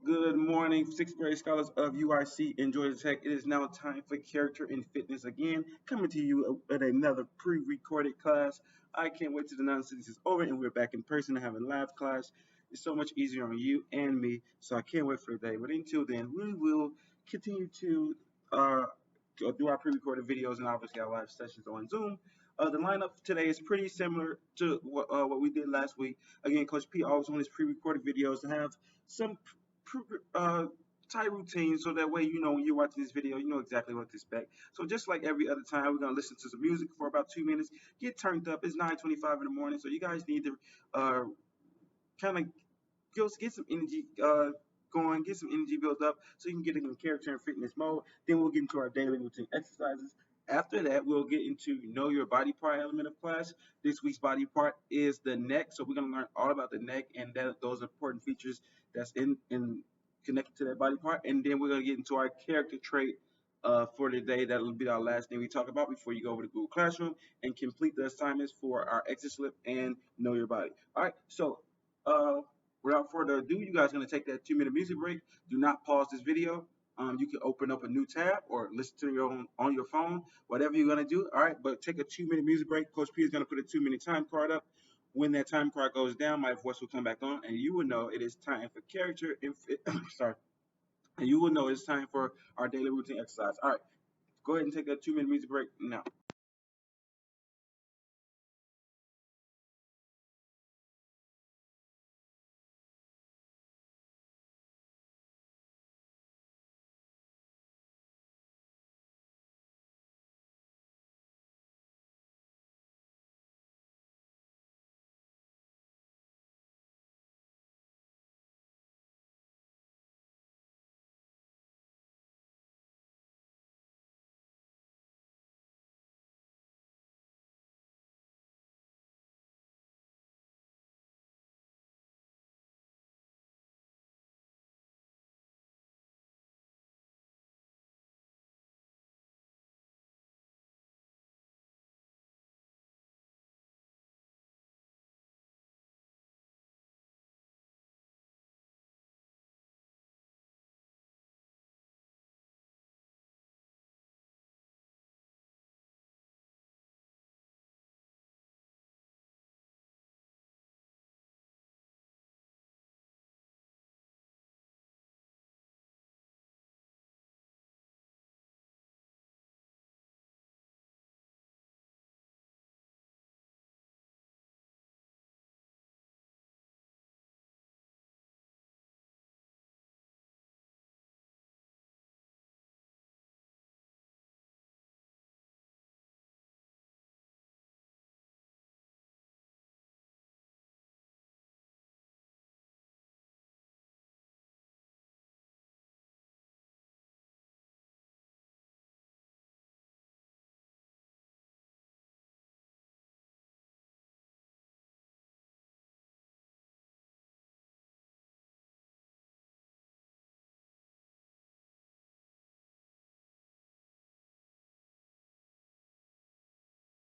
Good morning, sixth grade scholars of UIC and Georgia Tech. It is now time for character and fitness again, coming to you at another pre-recorded class. I can't wait till the nonsense is over and we're back in person and having live class. It's so much easier on you and me, so I can't wait for the day. But until then, we will continue to do our pre-recorded videos and obviously our live sessions on Zoom. The lineup today is pretty similar to what we did last week. Again, Coach P always on his pre-recorded videos to have some tight routine so that way you know when you're watching this video you know exactly what to expect. So just like every other time, we're gonna listen to some music for about 2 minutes, get turned up. It's 9:25 in the morning, so you guys need to kind of get some energy going, get some energy built up so you can get in character and fitness mode. Then we'll get into our daily routine exercises. After that, we'll get into know your body part element of class. This week's body part is the neck, so we're gonna learn all about the neck and those important features that's in connected to that body part. And then we're gonna get into our character trait for the day. That'll be our last thing we talk about before you go over to Google Classroom and complete the assignments for our exit slip and know your body. All right, so uh, without further ado, you guys are going to take that 2 minute music break. Do not pause this video. You can open up a new tab or listen to your own on your phone, whatever you're going to do. All right, but take a 2 minute music break. Coach P is going to put a 2 minute time card up. When that time card goes down, my voice will come back on, and you will know it is time for character and sorry, and you will know it's time for our daily routine exercise. All right, go ahead and take that 2 minute music break now.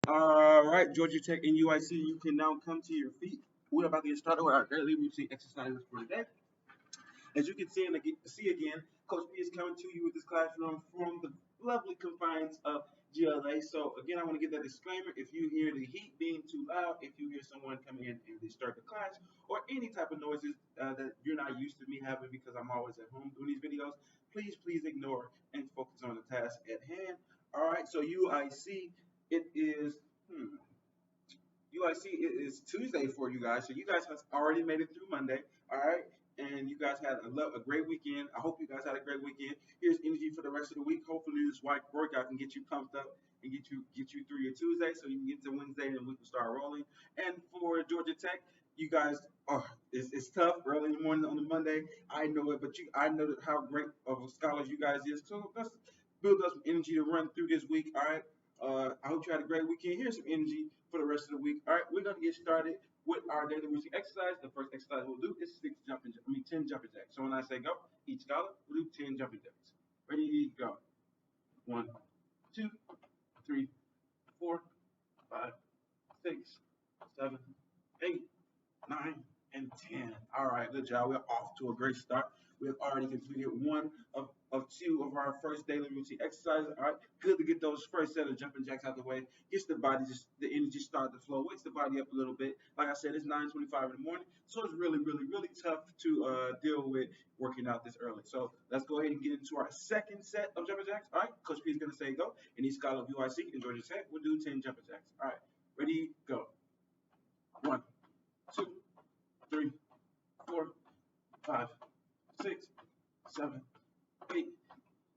All right, Georgia Tech and UIC, you can now come to your feet. We're about to get started with our daily routine exercises for today. As you can see again, Coach B is coming to you with this classroom from the lovely confines of GLA. So again, I want to give that disclaimer. If you hear the heat being too loud, if you hear someone coming in and disturb the class, or any type of noises that you're not used to me having because I'm always at home doing these videos, please ignore and focus on the task at hand. All right, so UIC, it is UIC it is Tuesday for you guys. So you guys have already made it through Monday. All right. And you guys had a great weekend. I hope you guys had a great weekend. Here's energy for the rest of the week. Hopefully this workout can get you pumped up and get you through your Tuesday so you can get to Wednesday and we can start rolling. And for Georgia Tech, you guys it's tough early in the morning on a Monday. I know it, but I know how great of scholars you guys is. So let's build up some energy to run through this week. All right. I hope you had a great weekend. Here's some energy for the rest of the week. All right, we're gonna get started with our daily routine exercise. The first exercise we'll do is 10 jumping jacks. So when I say go, each scholar will do 10 jumping jacks. Ready, go. 1, 2, 3, 4, 5, 6, 7, 8, 9, and 10. All right, good job. We're off to a great start. We have already completed one of two of our first daily routine exercises. All right, good to get those first set of jumping jacks out the way. Gets the body just the energy start to flow, wakes the body up a little bit. Like I said, it's 9:25 in the morning, so it's really tough to deal with working out this early. So let's go ahead and get into our second set of jumping jacks. All right, Coach P is gonna say go, and each scholar of UIC in Georgia Tech will do 10 jumping jacks. All right, ready, go. One, two, three, 4, 5, 6, 7, 8,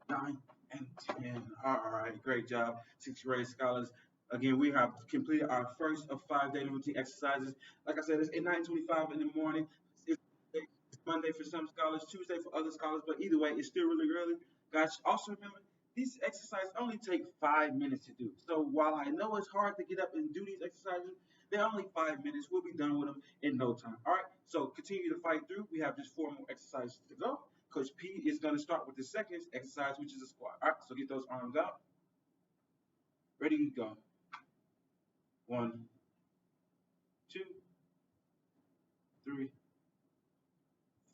9, and 10. All right, great job, sixth grade scholars. Again, we have completed our first of 5 daily routine exercises. Like I said, it's at 9:25 in the morning. It's, it's Monday for some scholars, Tuesday for other scholars, but either way, it's still really early. Guys, also remember, these exercises only take 5 minutes to do. So while I know it's hard to get up and do these exercises, they're only 5 minutes. We'll be done with them in no time. All right, so continue to fight through. We have just 4 more exercises to go. Coach P is going to start with the second exercise, which is a squat. All right, so get those arms out. Ready, go. 1, 2, 3,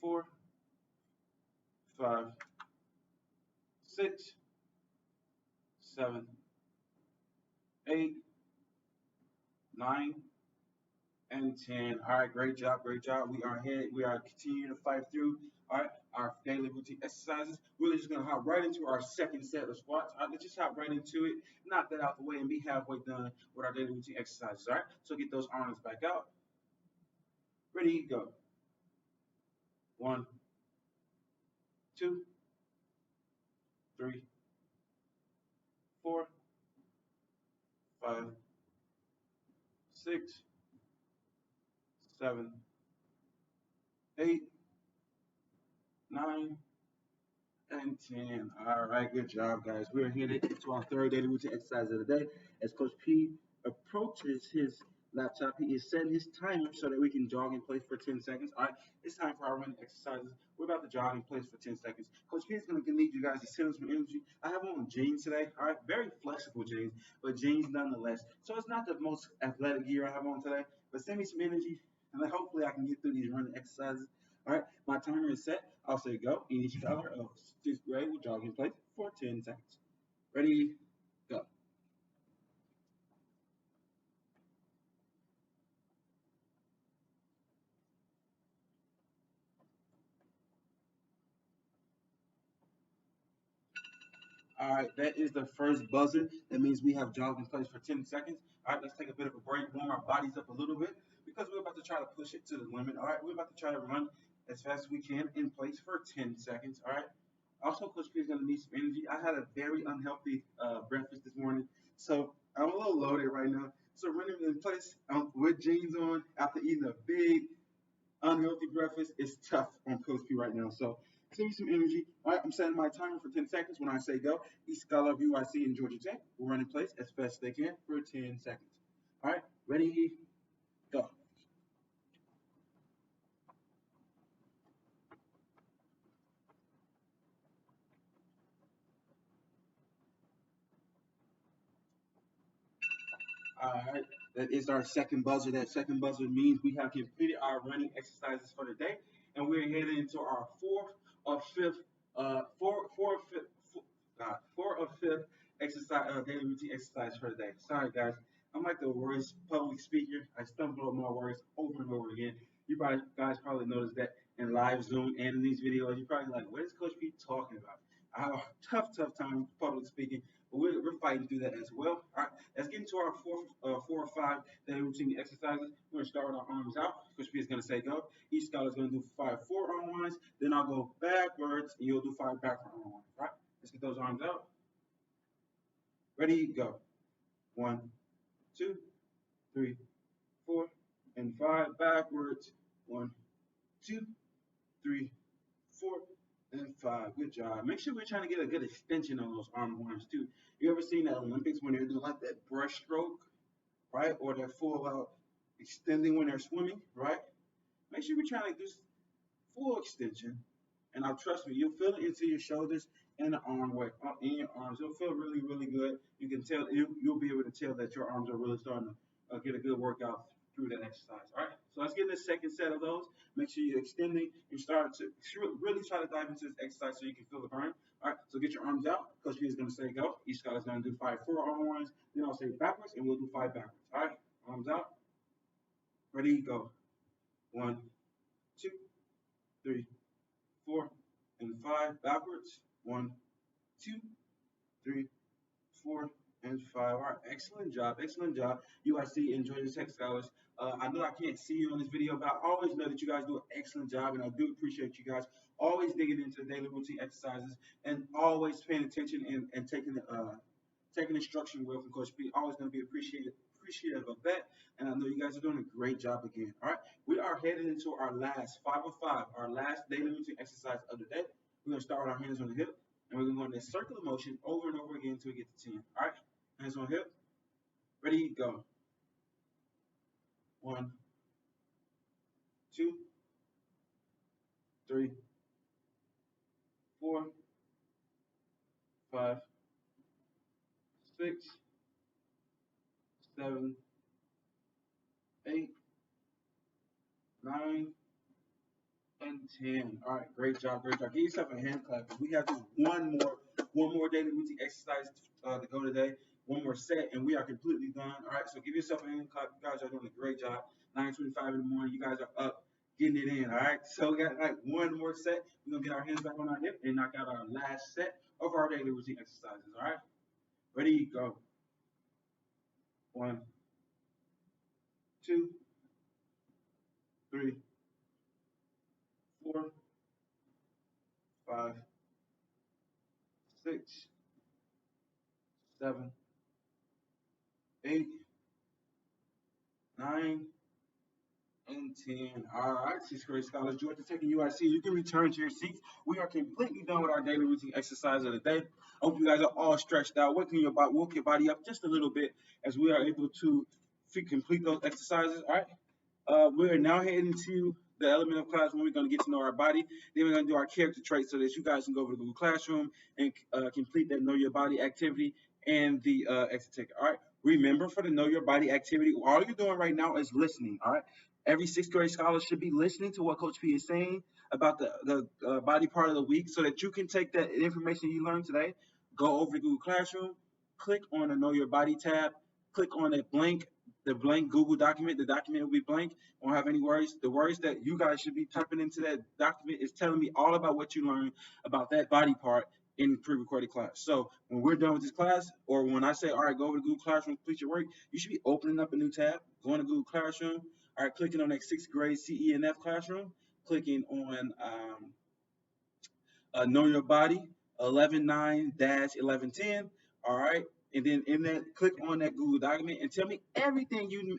4, 5, 6, 7, 8, 9, and 10. All right, great job, great job. We are ahead. We are continuing to fight through. All right, our daily routine exercises. We're just gonna hop right into our second set of squats. All right, let's just hop right into it. Knock that out the way and be halfway done with our daily routine exercises. All right, so get those arms back out. Ready, go. 1, 2, 3, 4, 5, 6, 7, 8, 9, and 10. All right, good job, guys. We're headed into our third daily routine exercise of the day. As Coach P approaches his laptop, he is setting his timer so that we can jog in place for 10 seconds. All right, it's time for our running exercises. We're about to jog in place for 10 seconds. Coach P is going to need you guys to send us some energy. I have on jeans today. All right, very flexible jeans, but jeans nonetheless. So it's not the most athletic gear I have on today, but send me some energy, and then hopefully I can get through these running exercises. All right, my timer is set. I'll say go. Each color of sixth grade will jog in place for 10 seconds. Ready, go. All right, that is the first buzzer. That means we have jogged in place for 10 seconds. All right, let's take a bit of a break, warm our bodies up a little bit because we're about to try to push it to the limit. All right, we're about to try to run as fast as we can in place for 10 seconds. All right. Also, Coach P is going to need some energy. I had a very unhealthy breakfast this morning, so I'm a little loaded right now. So running in place with jeans on after eating a big unhealthy breakfast is tough on Coach P right now. So send me some energy. All right, I'm setting my timer for 10 seconds. When I say go, each scholar of UIC in Georgia Tech will run in place as fast as they can for 10 seconds. All right, ready, go. All right, that is our second buzzer. That second buzzer means we have completed our running exercises for the day, and we're heading into our four or fifth exercise, daily routine exercise for the day. Sorry, guys, I'm like the worst public speaker. I stumble over my words over and over again. You probably guys probably noticed that in live Zoom and in these videos. You're probably like, what is Coach P talking about? I have a tough time public speaking, but we're fighting through that as well. All right, let's get into our 4 or 5 daily routine exercises. We're gonna start with our arms out. Coach P is gonna say go. Each scholar is gonna do 5 forearm winds. Then I'll go backwards, and you'll do 5 backward arm winds. All right, let's get those arms out. Ready, go. 1, 2, 3, 4, and 5 backwards. 1, 2, 3, 4, and 5. Good job. Make sure we're trying to get a good extension on those arm winds too. You ever seen the Olympics when they're doing like that breaststroke, right? Or they're full out extending when they're swimming, right? Make sure we're trying to do full extension. And I'll trust me, you'll feel it into your shoulders and the arm work in your arms. It'll feel really good. You can tell you'll be able to tell that your arms are really starting to get a good workout through that exercise. All right, So let's get in the second set of those. Make sure you're extending. You start to really try to dive into this exercise so you can feel the burn. All right, so get your arms out. Coach P is going to say go. Each guy is going to do 5 forearm ones. Then I'll say backwards, and we'll do 5 backwards. All right, arms out. Ready, go. 1, 2, 3, 4, and 5 backwards. 1, 2, 3, 4, and 5. All right, excellent job, excellent job. UIC and Georgia Tech scholars. I know I can't see you on this video, but I always know that you guys do an excellent job, and I do appreciate you guys always digging into the daily routine exercises and always paying attention and taking instruction well from Coach P. Always going to be appreciative of that, and I know you guys are doing a great job again. All right, we are headed into our last 5 of 5, our last daily routine exercise of the day. We're going to start with our hands on the hip, and we're going to go in this circular motion over and over again until we get to 10. All right, hands on hip. Ready, go. 1, 2, 3, 4, 5, 6, 7, 8, 9, and 10. All right, great job, great job. Give yourself a hand clap. We have just one more daily routine exercise to go today. One more set, and we are completely done. All right, so give yourself a hand clap. You guys are doing a great job. 9:25 in the morning. You guys are up, getting it in. All right, so we got like one more set. We're gonna get our hands back on our hip and knock out our last set of our daily routine exercises. All right, ready, go. 1, 2, 3, 4, 5, 6, 7, 8, 9, and 10. All right, sixth grade scholars, Georgia Tech and UIC, you can return to your seats. We are completely done with our daily routine exercise of the day. I hope you guys are all stretched out, woke your body up just a little bit as we are able to complete those exercises. All right. We are now heading to the element of class when we're going to get to know our body. Then we're going to do our character traits so that you guys can go over to Google Classroom and complete that Know Your Body activity and the exit ticket. All right. Remember, for the Know Your Body activity, all you're doing right now is listening. All right. Every sixth grade scholar should be listening to what Coach P is saying about the body part of the week so that you can take that information you learned today, go over to Google Classroom, click on the Know Your Body tab, click on the blank Google document. The document will be blank. Won't have any words. The words that you guys should be typing into that document is telling me all about what you learned about that body part in pre-recorded class. So when we're done with this class, or when I say, all right, go over to Google Classroom, complete your work, you should be opening up a new tab, going to Google Classroom, all right, clicking on that sixth grade CE and F classroom, clicking on Know Your Body 11.9-1110. All right, and then in that, click on that Google document and tell me everything you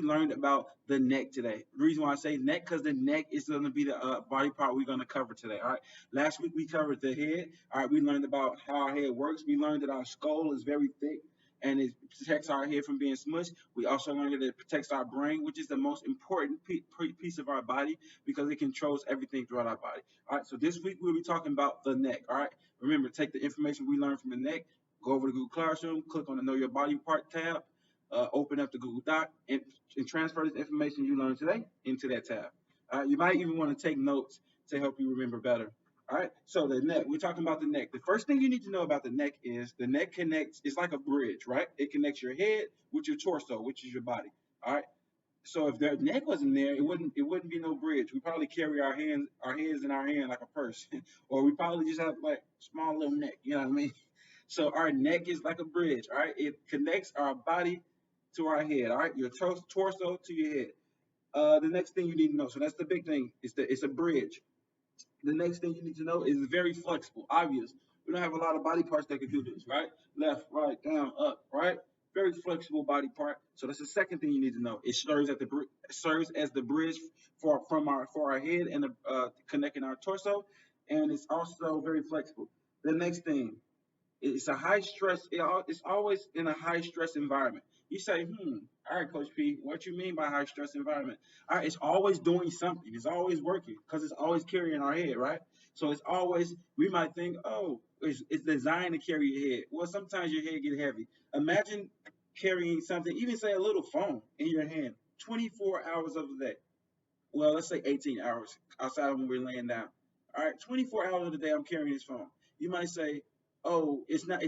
learned about the neck today. The reason why I say neck, because the neck is going to be the body part we're going to cover today. All right. Last week we covered the head. All right. We learned about how our head works. We learned that our skull is very thick and it protects our head from being smushed. We also learned that it protects our brain, which is the most important piece of our body because it controls everything throughout our body. All right. So this week we'll be talking about the neck. All right. Remember, take the information we learned from the neck, go over to Google Classroom, click on the Know Your Body part tab, open up the Google Doc and transfer this information you learned today into that tab. You might even want to take notes to help you remember better. All right, so the neck, we're talking about the neck. The first thing you need to know about the neck is the neck connects, it's like a bridge, right? It connects your head with your torso, which is your body. All right. So if the neck wasn't there, it wouldn't be no bridge. We probably carry our heads in our hand like a purse, or we probably just have like small little neck. You know what I mean? So our neck is like a bridge. All right, it connects our body to our head. All right, your torso to your head. The next thing you need to know. So that's the big thing. It's a bridge. The next thing you need to know is very flexible. Obvious. We don't have a lot of body parts that can do this, right? Left, right, down, up, right? Very flexible body part. So that's the second thing you need to know. It serves as the bridge for our head and connecting our torso, and it's also very flexible. The next thing, it's a high stress. It's always in a high stress environment. You say, all right, Coach P, what you mean by high stress environment? All right, it's always doing something. It's always working because it's always carrying our head, right? So it's always, we might think, oh, it's designed to carry your head. Well, sometimes your head get heavy. Imagine carrying something, even say a little phone in your hand. 24 hours of the day. Well, let's say 18 hours outside of when we're laying down. All right, 24 hours of the day I'm carrying this phone. You might say, "Oh, it's not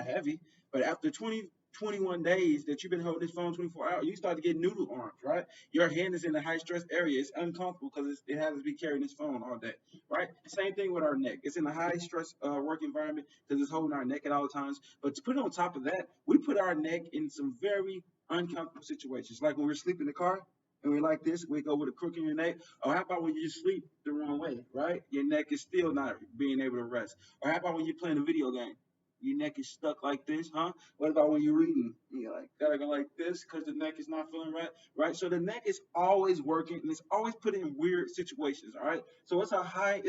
heavy," but after 21 days that you've been holding this phone 24 hours, you start to get noodle arms, right? Your hand is in a high stress area. It's uncomfortable because it has to be carrying this phone all day, right? Same thing with our neck. It's in a high stress work environment because it's holding our neck at all times. But to put on top of that, we put our neck in some very uncomfortable situations, like when we're sleeping in the car and we're like this, wake up with a crook in your neck. Or how about when you sleep the wrong way, right? Your neck is still not being able to rest. Or how about when you're playing a video game? Your neck is stuck like this, huh? What about when you're reading? You're like, gotta go like this because the neck is not feeling right, right? So the neck is always working and it's always put in weird situations, all right? So it's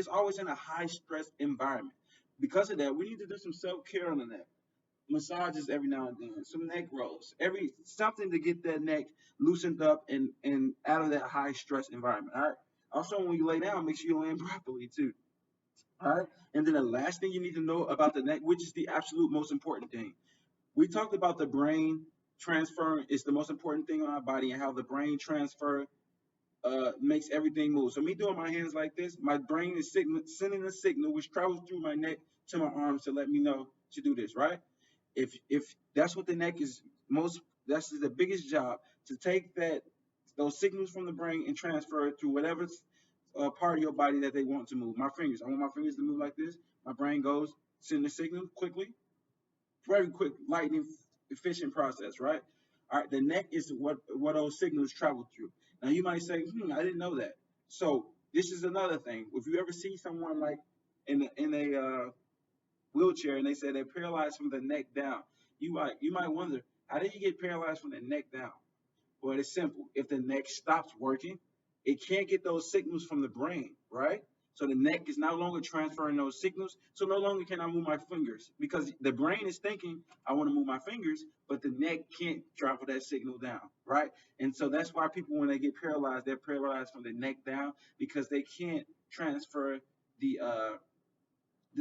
always in a high stress environment. Because of that, we need to do some self care on the neck, massages every now and then, some neck rolls, every something to get that neck loosened up and out of that high stress environment. All right. Also, when you lay down, make sure you land properly too. All right. And then the last thing you need to know about the neck, which is the absolute most important thing. We talked about the brain transfer is the most important thing on our body and how the brain transfer makes everything move. So me doing my hands like this, my brain is sending a signal which travels through my neck to my arms to let me know to do this, right? If that's what the neck is most that's the biggest job to take those signals from the brain and transfer it through whatever part of your body that they want to move. My fingers, I want my fingers to move like this. My brain goes, send the signal quickly, very quick, lightning efficient process, right? All right, the neck is what those signals travel through. Now you might say, I didn't know that. So this is another thing. If you ever see someone like in a wheelchair and they say they're paralyzed from the neck down, you might wonder, how did you get paralyzed from the neck down? Well, it's simple. If the neck stops working, it can't get those signals from the brain, right? So the neck is no longer transferring those signals. So no longer can I move my fingers because the brain is thinking I want to move my fingers, but the neck can't travel that signal down, right? And so that's why people, when they get paralyzed, they're paralyzed from the neck down because they can't transfer the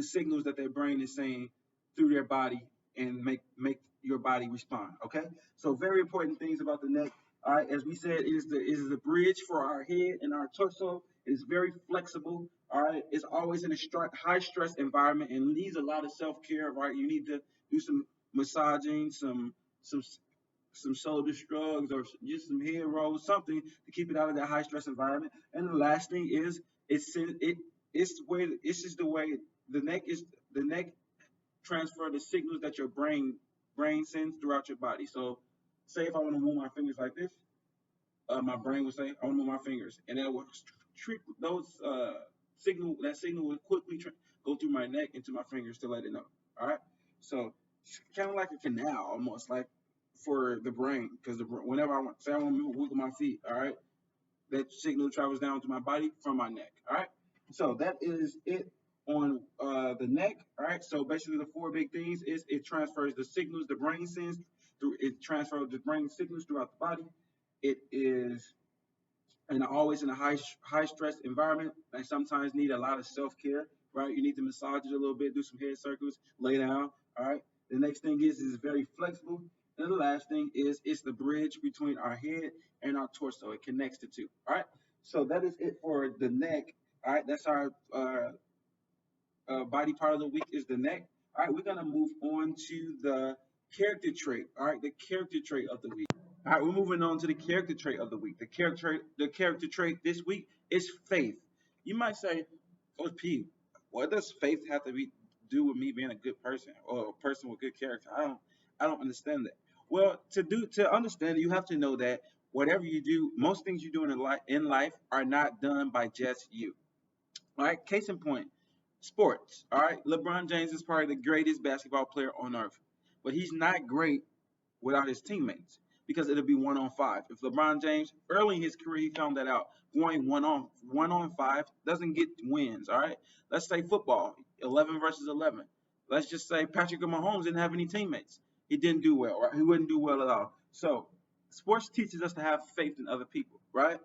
signals that their brain is saying through their body and make your body respond. Okay, so very important things about the neck. All right, as we said, it is the bridge for our head and our torso. It is very flexible. All right, it's always in a high stress environment and needs a lot of self care. Right, you need to do some massaging, some some shoulder shrugs or just some head rolls, something to keep it out of that high stress environment. And the last thing is it's just the way the neck transfer the signals that your brain sends throughout your body. So say if I want to move my fingers like this, my brain would say I want to move my fingers, and that would treat those signal would quickly go through my neck into my fingers to let it know. All right, so it's kind of like a canal almost like for the brain because whenever I want say I want to wiggle my feet, all right, that signal travels down to my body from my neck. All right. So that is it on the neck. All right. So basically, the four big things is it transfers the signals the brain sends through. It transfers the brain signals throughout the body. It is and always in a high stress environment. And sometimes need a lot of self care. Right. You need to massage it a little bit, do some head circles, lay down. All right. The next thing is very flexible. And the last thing is it's the bridge between our head and our torso. It connects the two. All right. So that is it for the neck. All right. That's our body part of the week is the neck. All right. We're gonna move on to the character trait. All right. The character trait of the week. All right. We're moving on to the character trait of the week. The character trait this week is faith. You might say, Coach P, what does faith have to do with me being a good person or a person with good character? I don't understand that. Well, to understand it, you have to know that whatever you do, most things you do in life are not done by just you. All right, case in point, sports. All right, LeBron James is probably the greatest basketball player on earth, but he's not great without his teammates because it'll be 1 on 5. If LeBron James early in his career he found that out, going 1 on 5 doesn't get wins. All right, let's say football, 11 versus 11. Let's just say Patrick Mahomes didn't have any teammates. He didn't do well. Right? He wouldn't do well at all. So sports teaches us to have faith in other people, right?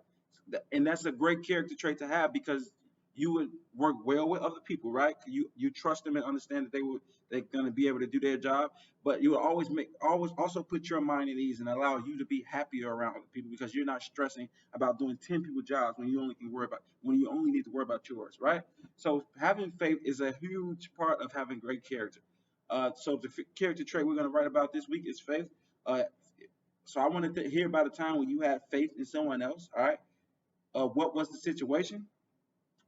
And that's a great character trait to have because you would work well with other people, right? You trust them and understand that they're gonna be able to do their job. But you will always also put your mind at ease and allow you to be happier around other people because you're not stressing about doing 10 people jobs when you only need to worry about yours, right? So having faith is a huge part of having great character. So the character trait we're gonna write about this week is faith. Uh, so I wanted to hear about a time when you had faith in someone else. All right. What was the situation?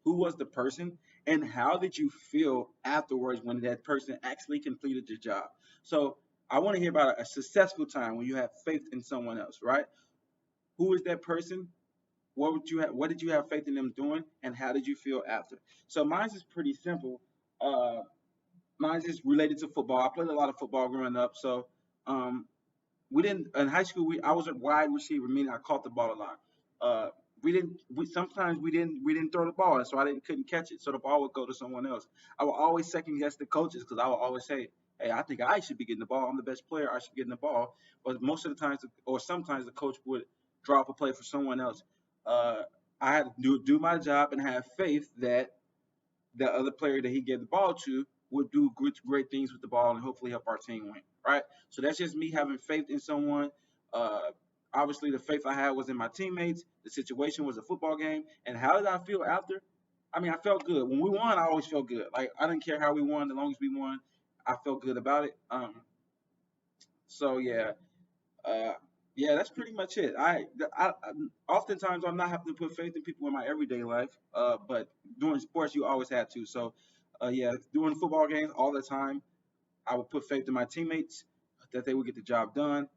Who was the person? And how did you feel afterwards when that person actually completed the job? So I want to hear about a successful time when you have faith in someone else, right? Who is that person? What did you have faith in them doing? And how did you feel after? So mine's is pretty simple. Uh, mine's is related to football. I played a lot of football growing up. So um, we didn't in high school. I was a wide receiver, meaning I caught the ball a lot. Uh, we didn't. Sometimes we didn't throw the ball, so I didn't couldn't catch it. So the ball would go to someone else. I would always second guess the coaches because I would always say, "Hey, I think I should be getting the ball. I'm the best player. I should get in the ball." But most of the times, or sometimes, the coach would draw up a play for someone else. Uh, I had to do my job and have faith that the other player that he gave the ball to would do great things with the ball and hopefully help our team win. Right. So that's just me having faith in someone. Uh, Obviously, the faith I had was in my teammates. The situation was a football game. And how did I feel after? I mean, I felt good. When we won, I always felt good. Like, I didn't care how we won. As long as we won, I felt good about it. So, yeah. Uh, yeah, that's pretty much it. Oftentimes I'm not having to put faith in people in my everyday life, but doing sports you always had to. So, yeah, doing football games all the time, I would put faith in my teammates that they would get the job done.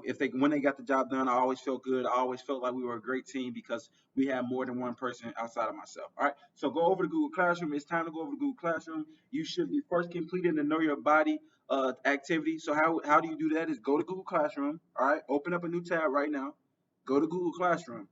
If they when they got the job done, I always felt good. I always felt like we were a great team because we had more than one person outside of myself. All right, so go over to Google Classroom. It's time to go over to Google Classroom. You should be first completing the Know Your Body activity. So how do you do that? Is go to Google Classroom. All right, open up a new tab right now. Go to Google Classroom.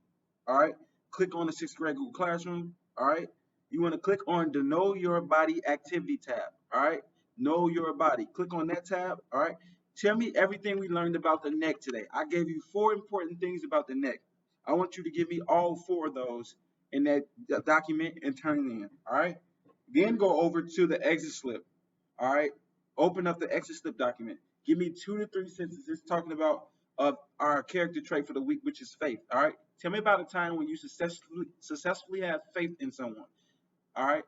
All right, click on the sixth grade Google Classroom. All right, you want to click on the Know Your Body activity tab. All right, Know Your Body. Click on that tab. All right. Tell me everything we learned about the neck today. I gave you 4 important things about the neck. I want you to give me all 4 of those in that document and turn it in. All right. Then go over to the exit slip. All right. Open up the exit slip document. Give me 2 to 3 sentences talking about our character trait for the week, which is faith. All right. Tell me about a time when you successfully had faith in someone. All right.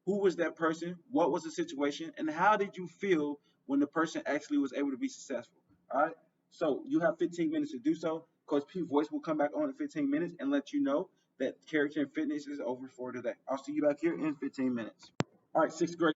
Who was that person? What was the situation? And how did you feel when the person actually was able to be successful? All right. So you have 15 minutes to do so. Coach P voice will come back on in 15 minutes and let you know that character and fitness is over for today. I'll see you back here in 15 minutes. All right, sixth grade.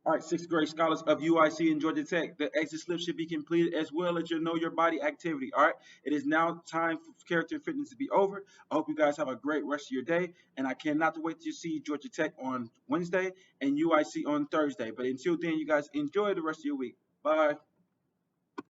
All right, sixth grade scholars of UIC and Georgia Tech, the exit slip should be completed as well as your Know Your Body activity. All right, it is now time for character and fitness to be over. I hope you guys have a great rest of your day, and I cannot wait to see Georgia Tech on Wednesday and UIC on Thursday. But until then, you guys enjoy the rest of your week. Bye.